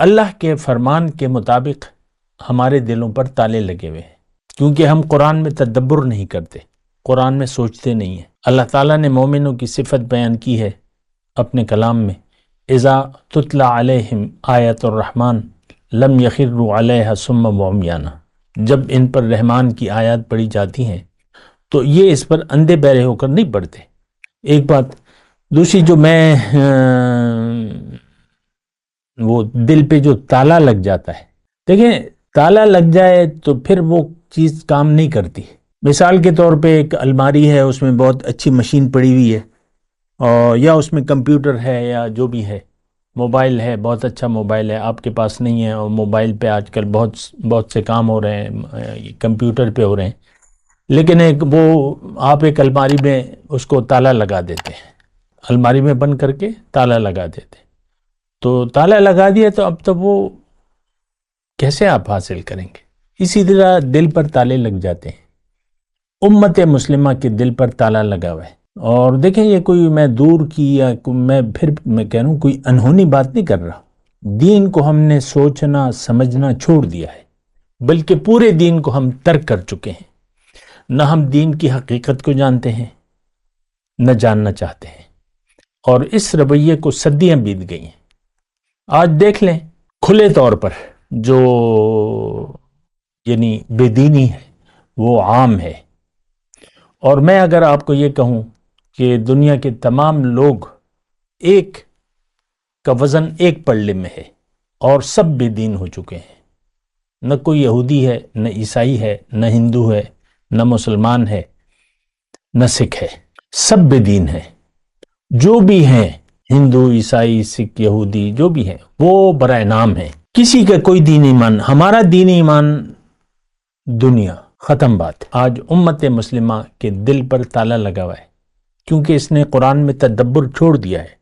اللہ کے فرمان کے مطابق ہمارے دلوں پر تالے لگے ہوئے ہیں، کیونکہ ہم قرآن میں تدبر نہیں کرتے، قرآن میں سوچتے نہیں ہیں۔ اللہ تعالیٰ نے مومنوں کی صفت بیان کی ہے اپنے کلام میں، اذا تتلی علیہم آیت الرحمن لم یخروا علیہا صما وعمیانا، جب ان پر رحمان کی آیات پڑھی جاتی ہیں تو یہ اس پر اندھے بہرے ہو کر نہیں پڑھتے۔ ایک بات دوسری، جو میں وہ دل پہ جو تالا لگ جاتا ہے، دیکھیں تالا لگ جائے تو پھر وہ چیز کام نہیں کرتی۔ مثال کے طور پہ ایک الماری ہے، اس میں بہت اچھی مشین پڑی ہوئی ہے، اور یا اس میں کمپیوٹر ہے یا جو بھی ہے، موبائل ہے، بہت اچھا موبائل ہے، آپ کے پاس نہیں ہے، اور موبائل پہ آج کل بہت سے کام ہو رہے ہیں، کمپیوٹر پہ ہو رہے ہیں، لیکن آپ ایک الماری میں اس کو تالا لگا دیتے ہیں، الماری میں بند کر کے تالا لگا دیتے ہیں، تو تالا لگا دیا تو اب تک وہ کیسے آپ حاصل کریں گے؟ اسی طرح دل پر تالے لگ جاتے ہیں۔ امت مسلمہ کے دل پر تالا لگا ہوا ہے، اور دیکھیں یہ کوئی میں دور کی یا میں کہہ رہا ہوں کوئی انہونی بات نہیں کر رہا، دین کو ہم نے سوچنا سمجھنا چھوڑ دیا ہے، بلکہ پورے دین کو ہم ترک کر چکے ہیں، نہ ہم دین کی حقیقت کو جانتے ہیں نہ جاننا چاہتے ہیں، اور اس رویے کو صدیاں بیت گئی ہیں۔ آج دیکھ لیں کھلے طور پر جو یعنی بے دینی ہے وہ عام ہے، اور میں اگر آپ کو یہ کہوں کہ دنیا کے تمام لوگ ایک کا وزن ایک پلڑے میں ہے اور سب بے دین ہو چکے ہیں، نہ کوئی یہودی ہے، نہ عیسائی ہے، نہ ہندو ہے، نہ مسلمان ہے، نہ سکھ ہے، سب بے دین ہے۔ جو بھی ہیں ہندو، عیسائی، سکھ، یہودی جو بھی ہیں وہ برائے نام ہیں، کسی کا کوئی دین ایمان، ہمارا دین ایمان دنیا، ختم بات۔ آج امت مسلمہ کے دل پر تالا لگا ہوا ہے کیونکہ اس نے قرآن میں تدبر چھوڑ دیا ہے۔